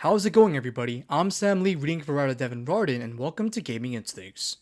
How's it going, everybody? I'm Sam Lee, reading for Devin, Rardin, and welcome to Gaming Instincts.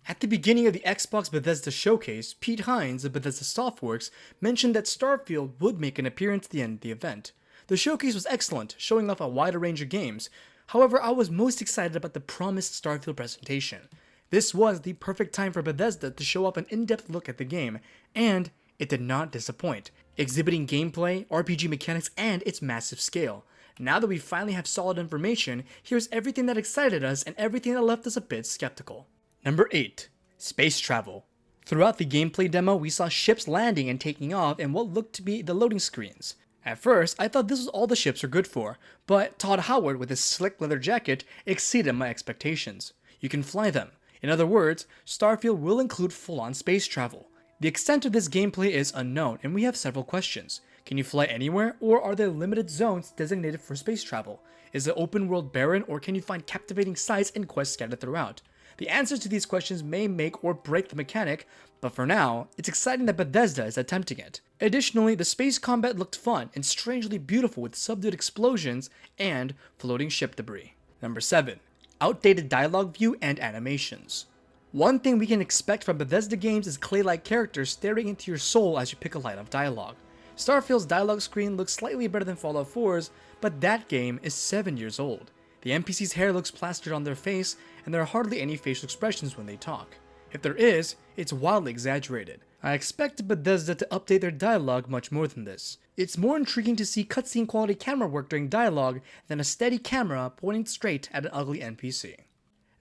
At the beginning of the Xbox Bethesda showcase, Pete Hines of Bethesda Softworks mentioned that Starfield would make an appearance at the end of the event. The showcase was excellent, showing off a wider range of games. However, I was most excited about the promised Starfield presentation. This was the perfect time for Bethesda to show off an in-depth look at the game, and it did not disappoint, exhibiting gameplay, RPG mechanics, and its massive scale. Now that we finally have solid information, here's everything that excited us and everything that left us a bit skeptical. Number 8. Space Travel. Throughout the gameplay demo, we saw ships landing and taking off in what looked to be the loading screens. At first, I thought this was all the ships were good for, but Todd Howard with his slick leather jacket exceeded my expectations. You can fly them. In other words, Starfield will include full-on space travel. The extent of this gameplay is unknown, and we have several questions. Can you fly anywhere, or are there limited zones designated for space travel? Is the open world barren, or can you find captivating sights and quests scattered throughout? The answers to these questions may make or break the mechanic, but for now, it's exciting that Bethesda is attempting it. Additionally, the space combat looked fun and strangely beautiful with subdued explosions and floating ship debris. Number 7. Outdated dialogue view and animations. One thing we can expect from Bethesda games is clay-like characters staring into your soul as you pick a line of dialogue. Starfield's dialogue screen looks slightly better than Fallout 4's, but that game is 7 years old. The NPC's hair looks plastered on their face, and there are hardly any facial expressions when they talk. If there is, it's wildly exaggerated. I expect Bethesda to update their dialogue much more than this. It's more intriguing to see cutscene quality camera work during dialogue than a steady camera pointing straight at an ugly NPC.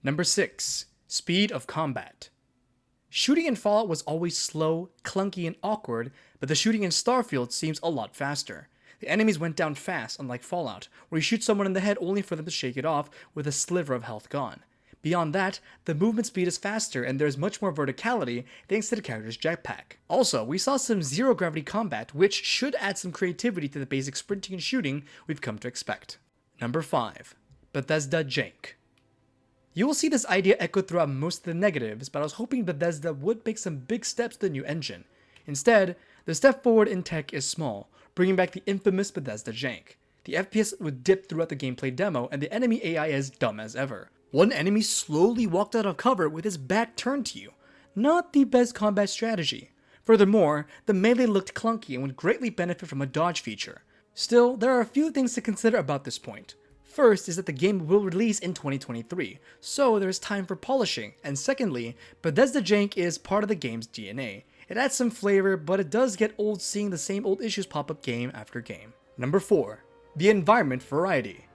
Number 6. Speed of combat. Shooting in Fallout was always slow, clunky, and awkward, but the shooting in Starfield seems a lot faster. The enemies went down fast, unlike Fallout, where you shoot someone in the head only for them to shake it off with a sliver of health gone. Beyond that, the movement speed is faster and there is much more verticality thanks to the character's jetpack. Also, we saw some zero-gravity combat, which should add some creativity to the basic sprinting and shooting we've come to expect. Number 5. Bethesda Jank. You will see this idea echoed throughout most of the negatives, but I was hoping Bethesda would make some big steps to the new engine. Instead, the step forward in tech is small, bringing back the infamous Bethesda Jank. The FPS would dip throughout the gameplay demo, and the enemy AI is dumb as ever. One enemy slowly walked out of cover with his back turned to you. Not the best combat strategy. Furthermore, the melee looked clunky and would greatly benefit from a dodge feature. Still, there are a few things to consider about this point. First is that the game will release in 2023, so there's time for polishing, and secondly, Bethesda Jank is part of the game's DNA. It adds some flavor, but it does get old seeing the same old issues pop up game after game. Number 4. The environment variety.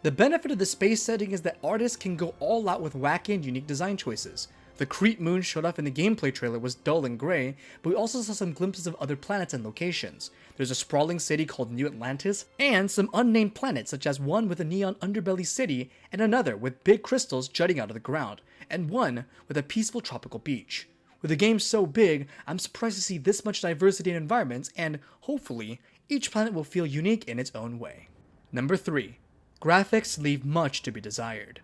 The benefit of the space setting is that artists can go all out with wacky and unique design choices. The Crete moon showed off in the gameplay trailer was dull and gray, but we also saw some glimpses of other planets and locations. There's a sprawling city called New Atlantis, and some unnamed planets such as one with a neon underbelly city, and another with big crystals jutting out of the ground, and one with a peaceful tropical beach. With a game so big, I'm surprised to see this much diversity in environments, and hopefully, each planet will feel unique in its own way. Number 3. Graphics leave much to be desired.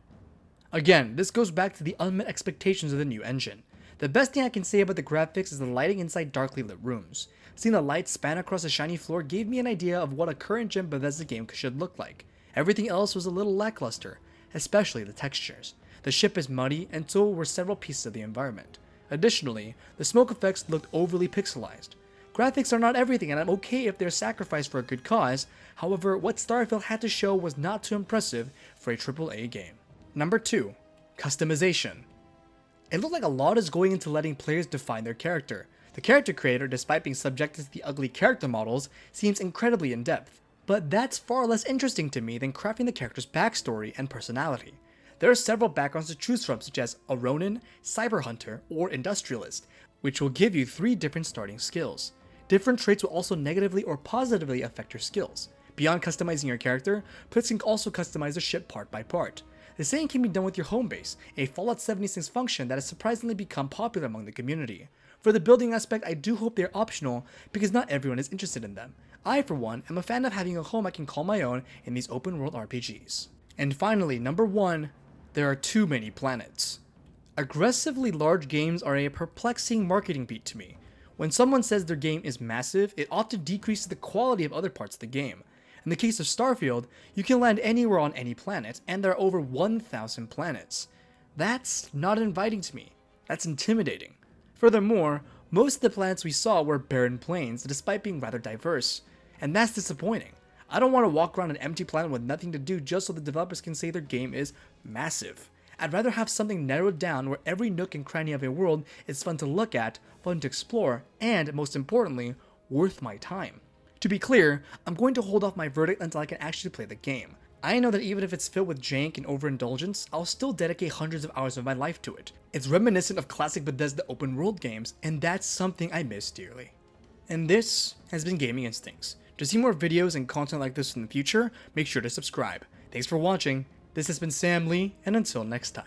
Again, this goes back to the unmet expectations of the new engine. The best thing I can say about the graphics is the lighting inside darkly lit rooms. Seeing the light span across a shiny floor gave me an idea of what a current-gen Bethesda game should look like. Everything else was a little lackluster, especially the textures. The ship is muddy, and so were several pieces of the environment. Additionally, the smoke effects looked overly pixelized. Graphics are not everything, and I'm okay if they're sacrificed for a good cause. However, what Starfield had to show was not too impressive for a AAA game. Number 2. Customization. It looked like a lot is going into letting players define their character. The character creator, despite being subjected to the ugly character models, seems incredibly in-depth. But that's far less interesting to me than crafting the character's backstory and personality. There are several backgrounds to choose from, such as a Ronin, Cyber Hunter, or Industrialist, which will give you 3 different starting skills. Different traits will also negatively or positively affect your skills. Beyond customizing your character, players can also customize the ship part by part. The same can be done with your home base, a Fallout 76 function that has surprisingly become popular among the community. For the building aspect, I do hope they're optional because not everyone is interested in them. I, for one, am a fan of having a home I can call my own in these open world RPGs. And finally, number 1, there are too many planets. Aggressively large games are a perplexing marketing beat to me. When someone says their game is massive, it often decreases the quality of other parts of the game. In the case of Starfield, you can land anywhere on any planet, and there are over 1,000 planets. That's not inviting to me. That's intimidating. Furthermore, most of the planets we saw were barren plains, despite being rather diverse. And that's disappointing. I don't want to walk around an empty planet with nothing to do just so the developers can say their game is massive. I'd rather have something narrowed down where every nook and cranny of a world is fun to look at, fun to explore, and, most importantly, worth my time. To be clear, I'm going to hold off my verdict until I can actually play the game. I know that even if it's filled with jank and overindulgence, I'll still dedicate hundreds of hours of my life to it. It's reminiscent of classic Bethesda open world games, and that's something I miss dearly. And this has been Gaming Instincts. To see more videos and content like this in the future, make sure to subscribe. Thanks for watching. This has been Sam Lee, and until next time.